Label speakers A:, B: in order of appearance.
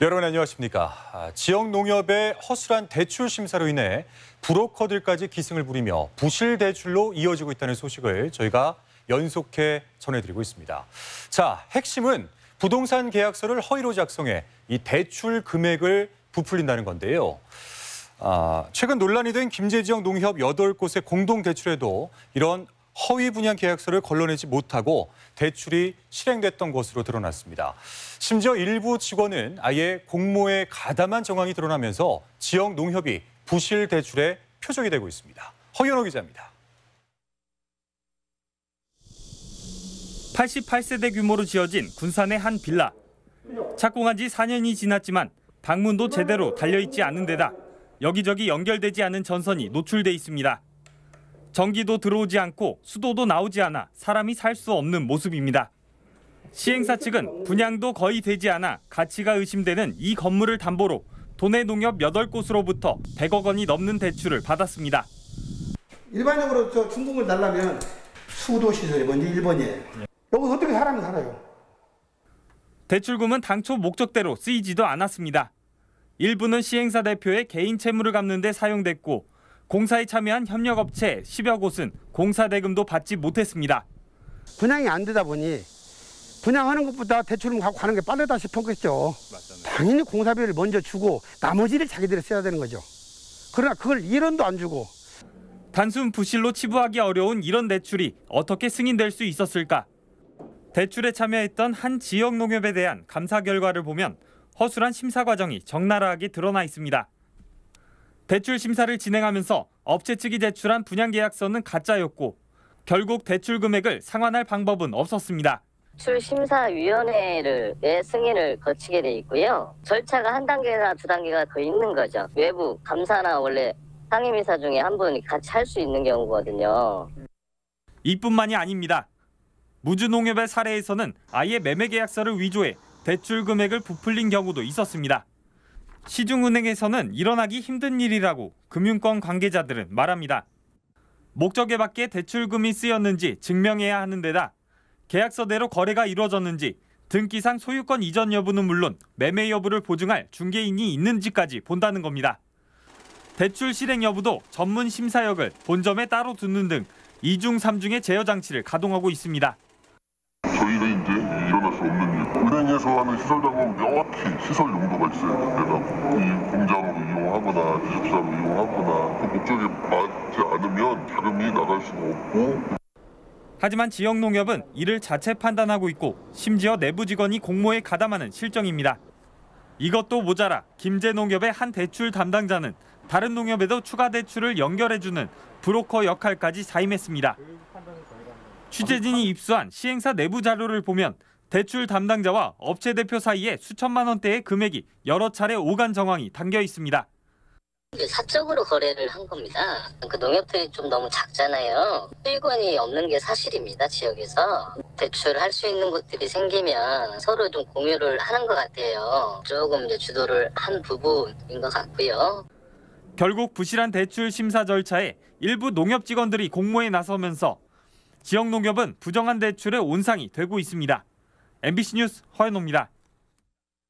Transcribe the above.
A: 여러분 안녕하십니까. 지역 농협의 허술한 대출 심사로 인해 브로커들까지 기승을 부리며 부실 대출로 이어지고 있다는 소식을 저희가 연속해 전해드리고 있습니다. 자, 핵심은 부동산 계약서를 허위로 작성해 이 대출 금액을 부풀린다는 건데요. 최근 논란이 된 김제지역 농협 8곳의 공동 대출에도 이런 허위 분양 계약서를 걸러내지 못하고 대출이 실행됐던 것으로 드러났습니다. 심지어 일부 직원은 아예 공모에 가담한 정황이 드러나면서 지역 농협이 부실 대출의 표적이 되고 있습니다. 허연호 기자입니다.
B: 88세대 규모로 지어진 군산의 한 빌라. 착공한 지 4년이 지났지만 방문도 제대로 달려있지 않은 데다 여기저기 연결되지 않은 전선이 노출돼 있습니다. 전기도 들어오지 않고 수도도 나오지 않아 사람이 살 수 없는 모습입니다. 시행사 측은 분양도 거의 되지 않아 가치가 의심되는 이 건물을 담보로 도내 농협 8곳으로부터 100억 원이 넘는 대출을 받았습니다.
C: 일반적으로 중공을 달라면 수도 시설이 먼저 1번이에요. 여기 어떻게 사람이 살아요?
B: 대출금은 당초 목적대로 쓰이지도 않았습니다. 일부는 시행사 대표의 개인 채무를 갚는 데 사용됐고 공사에 참여한 협력업체 10여 곳은 공사 대금도 받지 못했습니다.
C: 분양이 안 되다 보니 분양하는 것보다 대출을 갖고 가는 게 빠르다 싶었겠죠. 당연히 공사비를 먼저 주고 나머지를 자기들이 써야 되는 거죠. 그러나 그걸 1원도 안 주고.
B: 단순 부실로 치부하기 어려운 이런 대출이 어떻게 승인될 수 있었을까? 대출에 참여했던 한 지역 농협에 대한 감사 결과를 보면 허술한 심사 과정이 적나라하게 드러나 있습니다. 대출 심사를 진행하면서 업체 측이 제출한 분양계약서는 가짜였고 결국 대출 금액을 상환할 방법은 없었습니다.
D: 대출심사위원회의 승인을 거치게 돼 있고요. 절차가 한 단계나 두 단계가 더 있는 거죠. 외부 감사나 원래 상임이사 중에 한 분이 같이 할 수 있는 경우거든요.
B: 이뿐만이 아닙니다. 무주농협의 사례에서는 아예 매매계약서를 위조해 대출 금액을 부풀린 경우도 있었습니다. 시중은행에서는 일어나기 힘든 일이라고 금융권 관계자들은 말합니다. 목적에 맞게 대출금이 쓰였는지 증명해야 하는 데다 계약서대로 거래가 이루어졌는지 등기상 소유권 이전 여부는 물론 매매 여부를 보증할 중개인이 있는지까지 본다는 겁니다. 대출 실행 여부도 전문 심사역을 본점에 따로 두는 등 2중 3중의 제어 장치를 가동하고 있습니다.
E: 저희가 이제 일어날 수 없는 일. 은행에서 하는 시설 작업은 명확히 시설 용도가 있어요. 내가 이 공장으로 이용하거나 기숙사로 이용하거나 그 목적에 맞지 않으면 자금이 나갈 수가 없고.
B: 하지만 지역 농협은 이를 자체 판단하고 있고 심지어 내부 직원이 공모에 가담하는 실정입니다. 이것도 모자라 김제농협의 한 대출 담당자는 다른 농협에도 추가 대출을 연결해주는 브로커 역할까지 사임했습니다. 취재진이 입수한 시행사 내부 자료를 보면 대출 담당자와 업체 대표 사이에 수천만 원대의 금액이 여러 차례 오간 정황이 담겨 있습니다.
D: 사적으로 거래를 한 겁니다. 그 농협들이 좀 너무 작잖아요. 수익원이 없는 게 사실입니다. 지역에서 대출할 수 있는 곳들이 생기면 서로 좀 공유를 하는 것 같아요. 조금 이제 주도를 한 부분인 것 같고요.
B: 결국 부실한 대출 심사 절차에 일부 농협 직원들이 공모에 나서면서 지역 농협은 부정한 대출의 온상이 되고 있습니다. MBC 뉴스 허연호입니다.